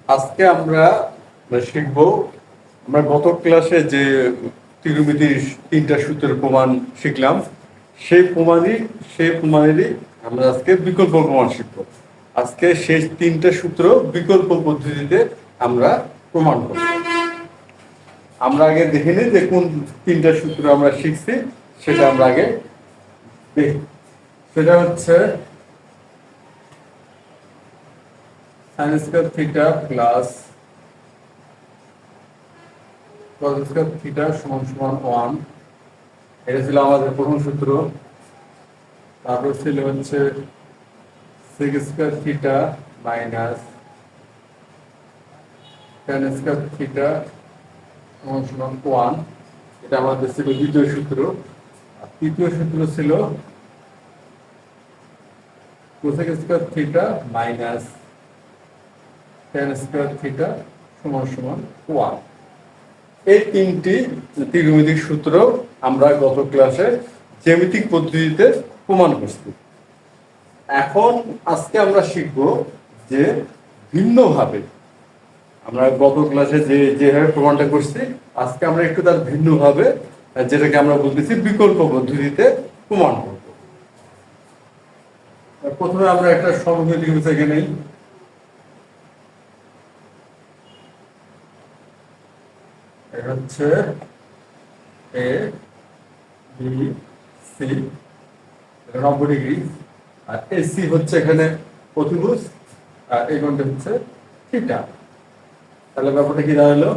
আজকে আমরা শিখব। আমরা গত ক্লাসে যে ত্রিকোণমিতির তিনটা সূত্রের প্রমাণ শিখলাম, সেই প্রমাণেরই আমরা আজকে বিকল্প প্রমাণ শিখব। আজকে সেই তিনটা সূত্র বিকল্প পদ্ধতিতে আমরা প্রমাণ করব। আমরা আগে দেখে নিই যে কোন তিনটা সূত্র আমরা শিখছি, সেটা আমরা আগে দেখি। সেটা হচ্ছে sign square theta plus cos square theta সমান সমান 1। এটা ছিল আমাদের প্রথম সূত্র। তারপর ছিল হচ্ছে sec square theta minus tan square theta সমান সমান 1। এটা আমাদের ছিল দ্বিতীয় সূত্র। আর তৃতীয় সূত্র ছিল cosec square theta minus tan square theta সমান সমান 1। এই তিনটি ত্রিকোণমিতিক সূত্র আমরা গত ক্লাসে জ্যামিতিক পদ্ধতিতে প্রমাণ করছি। এখন আজকে আমরা শিখব যে ভিন্নভাবে, আমরা গত ক্লাসে যেভাবে প্রমাণটা করছি, আজকে আমরা একটু তার ভিন্নভাবে, যেটাকে আমরা বলতেছি বিকল্প পদ্ধতিতে প্রমাণ করব। প্রথমে আমরা একটা সমকোণী ত্রিভুজ এঁকে নেই। এটা হচ্ছে A B C, 90 degree. R AC হচ্ছে এখানে অতিভুজ, আর এই কোণটা হচ্ছে থিটা। তাহলে ব্যাপারটা কি দাঁড়ালো?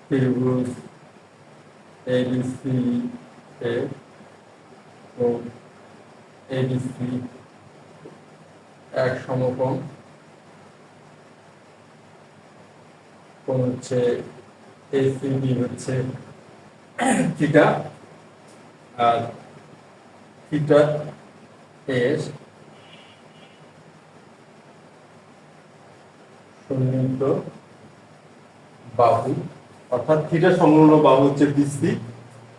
ত্রিভুজ এবিসি এ ও এবিসি এক সমকোণ, কোণ হচ্ছে এসিবি হচ্ছে থিটা, আর থিটা এর সন্নিহিত বাহু, অর্থাৎ থিটা সংলগ্ন বাহু হচ্ছে বিসি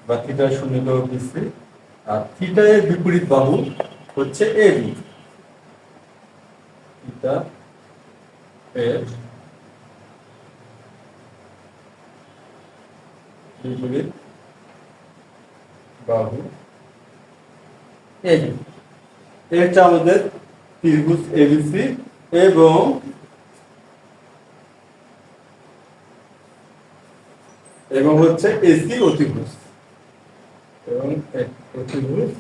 বা থিটা সন্নিহিত বিসি, আর থিটা এর বিপরীত বাহু হচ্ছে এবি। থিটা এর বিপরীত বাহু এবি। এটা আমাদের ত্রিভুজ এবিসি এবং হচ্ছে এসি অতিভুজ, এবং অতিভুজ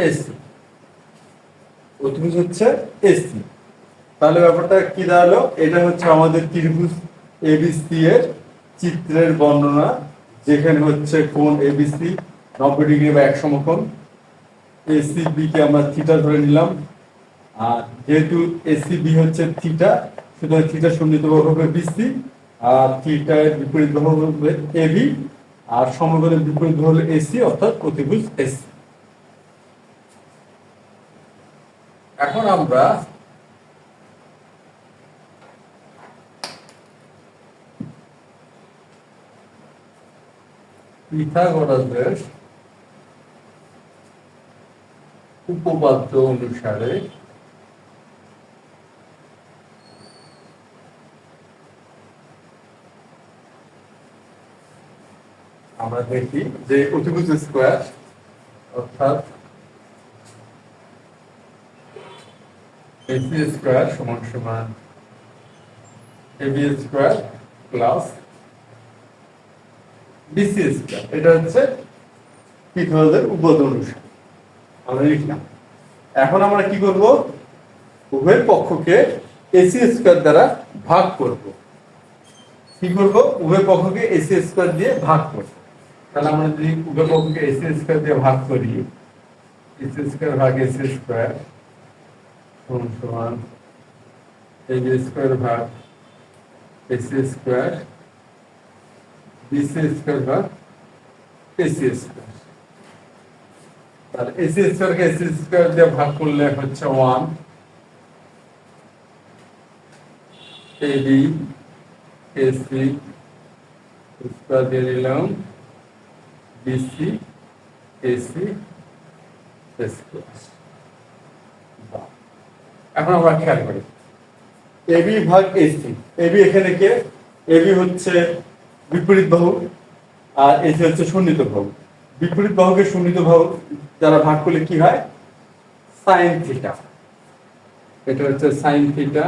এসি, অতিভুজ হচ্ছে এসি। তাহলে ব্যাপারটা কি দাঁড়ালো? এটা হচ্ছে আমাদের ত্রিভুজ এবিসি এর চিত্রের বর্ণনা, যেখানে হচ্ছে কোণ এবিসি 90 ডিগ্রি বা এক সমকোণ। এসিবি কে আমরা থিটা ধরে নিলাম, আর যেহেতু এসিবি হচ্ছে থিটা, সুতরাং থিটা সন্নিহিত বাহু হবে বিসি, আর থিটা এর বিপরীত বাহু হবে এবি, আর সমকোণের বিপরীত বাহু হলো এসি, অর্থাৎ অতিভুজ এসি। এখন আমরা পিথাগোরাসের উপপাদ্য অনুসারে আমরা দেখি যে অতিভুজ স্কয়ার, অর্থাৎ এসি স্কয়ার সমান সমান AB square plus BC square, এটা হচ্ছে পিথাগোরাসের উপপাদ্য অনুসারে আমরা লিখলাম। এখন আমরা কি করব? উভয় পক্ষকে এসি স্কয়ার দ্বারা ভাগ করব। কি করব? উভয় পক্ষকে এসি স্কয়ার দিয়ে ভাগ করব। তাহলে আমরা যদি উভয় পক্ষকে এসি স্কয়ার দিয়ে ভাগ করি, এসি স্কয়ার ভাগ এসি স্কয়ার সমান সমান এবি স্কয়ার ভাগ এসি স্কয়ার, বিসি স্কয়ার ভাগ এসি স্কয়ার। তাহলে এসি স্কয়ারকে এসি স্কয়ার দিয়ে ভাগ করলে হচ্ছে 1, এবি এসি স্কয়ার দিয়ে দিলাম, বিসি এসি স্কয়ার। এখন আমরা খেয়াল করি এবি ভাগ এসি। এবি এখানে কে? এবি হচ্ছে বিপরীত বাহু আর এসি হচ্ছে সন্নিহিত বাহু। বিপরীত বাহুকে সন্নিহিত বাহু যারা ভাগ করলে কি হয়? Sine theta. এটা হচ্ছে সাইন থিটা।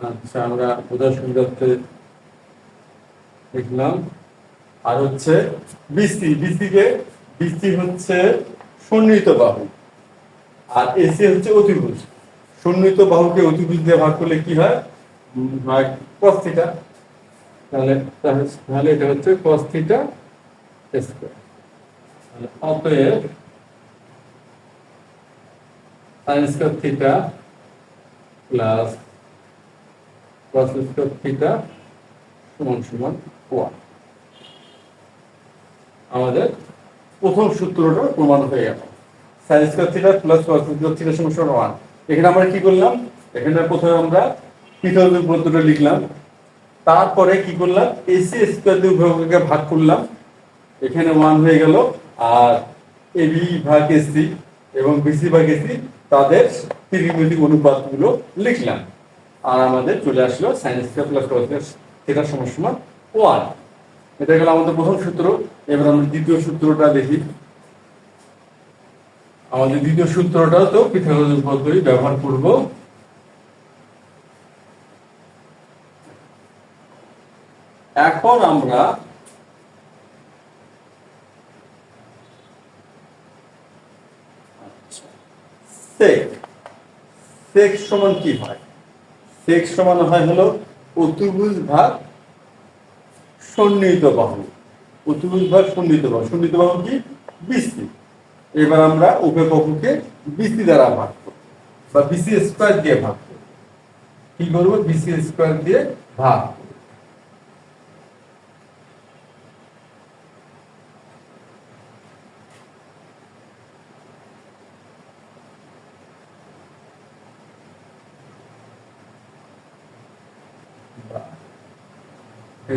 আচ্ছা, আমরা বোঝার সুবিধার্থে লিখলাম। আর হচ্ছে বিসি। বিসি হচ্ছে সন্নিহিত বাহু আর এসি হচ্ছে অতিভুজ। সন্নিহিত বাহুকে অতিভুজ দিয়ে ভাগ করলে কি হয়? হয় cos থিটা। তাহলে এটা হচ্ছে cos থিটা স্কয়ার। অতএব sin square theta plus cos square theta সমান সমান 1। আমাদের প্রথম সূত্রটা প্রমাণ হয়ে গেল। sin square theta plus cos square theta সমান সমান 1। এখানে আমরা কি করলাম? এখানে প্রথমে আমরা পিথাগোরাস উপপাদ্যটা লিখলাম, তারপরে কি করলাম? এসি স্কয়ার দিয়ে উভয়কে ভাগ করলাম, এখানে 1 হয়ে গেল। আর এবি ভাগ এসি এবং বিসি ভাগ এসি তাদের ত্রিকোণমিতিক অনুপাতগুলো লিখলাম। আর আমাদের চলে আসলো sin square plus cos square theta সমান সমান 1। এটা গেল আমাদের প্রথম সূত্র। এবার আমরা দ্বিতীয় সূত্রটা দেখি। আমাদের দ্বিতীয় সূত্রটাও তো পিথাগোরাস উপপাদ্যই ব্যবহার করব। এখন আমরা সেক সমান কি হয়? সেক সমান হয় হলো অতিভুজ ভাগ সন্নিহিত বাহু। অতিভুজ ভাগ সন্নিহিত বাহু। সন্নিহিত বাহু কি? বিসি। এবার আমরা উভয় পক্ষকে বিসি দ্বারা ভাগ করব বা বিসি স্কয়ার দিয়ে ভাগ করব। কি করব? বিসি স্কয়ার দিয়ে ভাগ।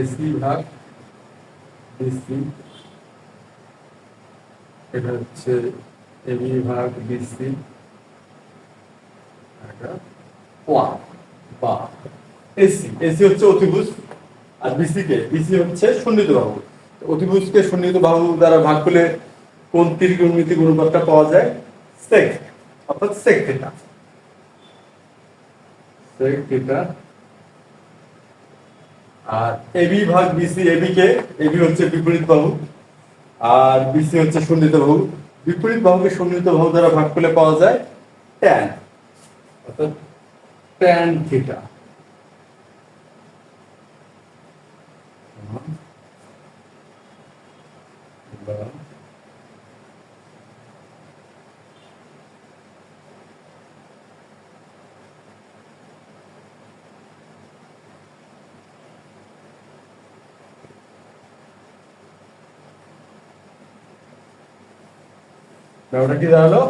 এসি ভাগ বিসি, এটা হচ্ছে এবি ভাগ বিসি, এটা 1 বা এসি। এসি হচ্ছে অতিভুজ আর বিসি হচ্ছে সন্নিহিত বাহু। অতিভুজকে সন্নিহিত বাহু দ্বারা ভাগ করলে কোন ত্রিকোণমিতিক অনুপাতটা পাওয়া যায়? সেক, অর্থাৎ সেক থিটা। Sec theta. আর এবি ভাগ বিসি, এবি হচ্ছে বিপরীত বাহু আর বিসি হচ্ছে সন্নিহিত বাহু। বিপরীত বাহুকে সন্নিহিত বাহু দ্বারা ভাগ করলে পাওয়া যায় ট্যান, অর্থাৎ ট্যান থিটা। ওটা কি দাঁড়ালো?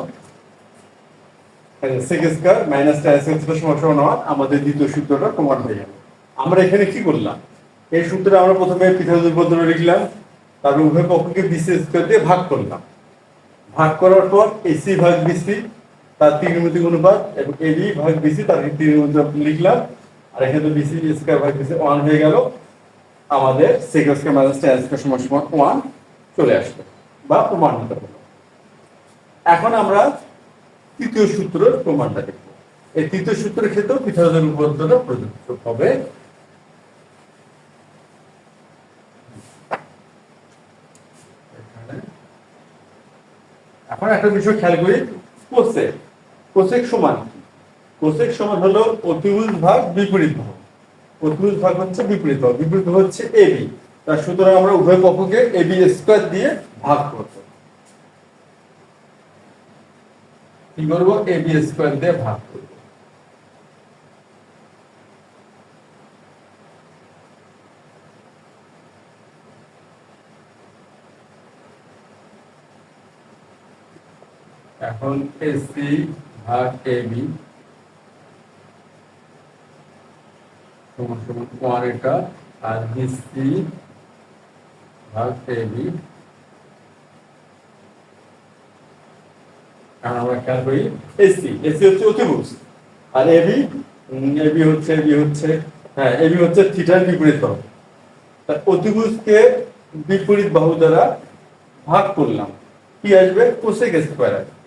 Sec square minus tan square সমান সমান 1। আমাদের দ্বিতীয় সূত্রটা প্রমাণ হয়ে গেল। আমরা এখানে কি করলাম? এই সূত্রে আমরা প্রথমে পিথাগোরাস উপপাদ্য লিখলাম, তারপর উভয় পক্ষকে বিসি স্কয়ার দিয়ে ভাগ করলাম। ভাগ করার পর এসি ভাগ বিসি তার ত্রিকোণমিতিক অনুপাত এবং এবি ভাগ বিসি তার ত্রিকোণমিতিক অনুপাত লিখলাম। আর এখানে তো বিসি স্কয়ার ভাগ বিসি 1 হয়ে গেল। আমাদের sec square minus tan square সমান সমান 1 চলে আসলো বা প্রমাণিত হলো। এখন আমরা তৃতীয় সূত্রের প্রমাণটা দেখব। এই তৃতীয় সূত্রের ক্ষেত্রেও পিথাগোরাস উপপাদ্যটা প্রযোজ্য হবে। এখন একটা বিষয় খেয়াল করি, কোসেক। কোসেক সমান কি? কোসেক সমান হলো অতিভুজ ভাগ বিপরীত বাহু। অতিভুজ ভাগ হচ্ছে বিপরীত বাহু, বিপরীত বাহু হচ্ছে এবি। তার সুতরাং আমরা উভয় পক্ষকে এবি স্কয়ার দিয়ে ভাগ করব। কি করব? এবি স্কয়ার দিয়ে ভাগ করব। এখন এসি ভাগ এবি সমান সমান 1 এটা, আর বিসি ভাগ এবি এখন আমরা খেয়াল করি এসি এসি হচ্ছে অতিভুজ, আর এবি এবি হচ্ছে থিটার বিপরীত বাহু। তা অতিভুজকে বিপরীত বাহু দ্বারা ভাগ করলাম, কি আসবে? কোসেক স্কয়ার আসবে,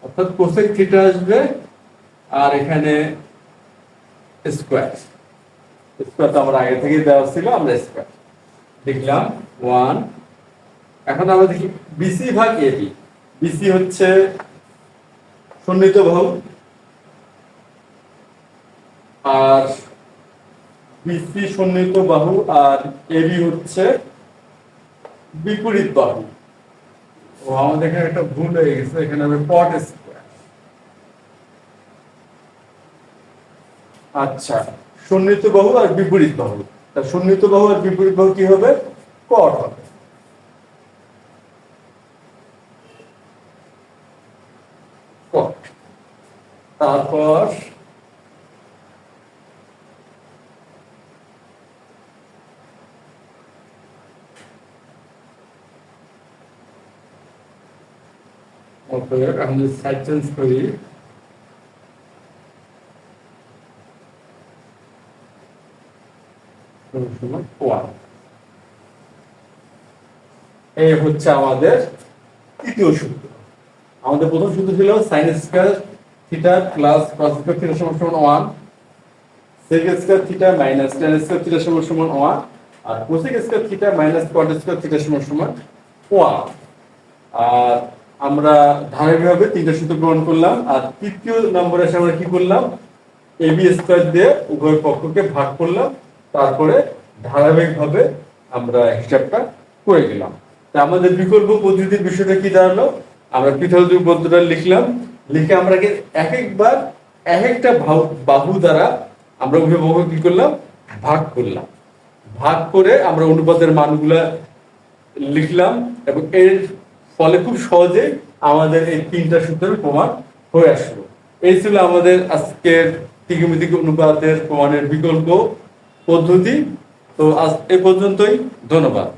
অর্থাৎ কোসেক থিটা আসবে, আর এখানে স্কয়ার স্কয়ার তো আমরা আগে থেকে দেওয়া ছিল, আমরা স্কয়ার লিখলাম 1। এখন আমরা দেখি বিসি ভাগ এবি। বিসি হচ্ছে সন্নিহিত বাহু, আর বিসি সন্নিহিত বাহু, আর এবি হচ্ছে বিপরীত বাহু। ও আমাদের এখানে একটা ভুল হয়ে গেছে, এখানে হবে কট স্কয়ার। আচ্ছা, সন্নিহিত বাহু আর বিপরীত বাহু, তা সন্নিহিত বাহু আর বিপরীত বাহু কি হবে? কট হবে। কট। তারপর আমি সাইড চেঞ্জ করি, এই হচ্ছে আমাদের তৃতীয় সূত্র। আমাদের প্রথম সূত্র ছিল sine square theta plus cos square theta সমান 1, sec square theta minus tan square theta সমান 1, আর cosec square theta minus cot square theta সমান 1। আর আমরা ধারাবাহিকভাবে তিনটা সূত্র প্রমাণ করলাম। আর তৃতীয় নম্বরে এসে আমরা কি করলাম? এবি স্কয়ার দিয়ে উভয় পক্ষকে ভাগ করলাম, তারপরে ধারাবাহিকভাবে আমরা হিসাবটা করে গেলাম। তা আমাদের বিকল্প পদ্ধতির বিষয়টা কি দাঁড়ালো? আমরা পৃথক দুই পদ্ধতিটা লিখলাম, লিখে আমরা এক একবার এক একটা বাহু দ্বারা আমরা উভয় পক্ষ কি করলাম? ভাগ করলাম। ভাগ করে আমরা অনুপাতের মানগুলা লিখলাম, এবং এর ফলে খুব সহজে আমাদের এই তিনটা সূত্রের প্রমাণ হয়ে আসলো। এই ছিল আমাদের আজকের ত্রিকোণমিতিক অনুপাতের প্রমাণের বিকল্প পদ্ধতি। তো আজ এ পর্যন্তই, ধন্যবাদ।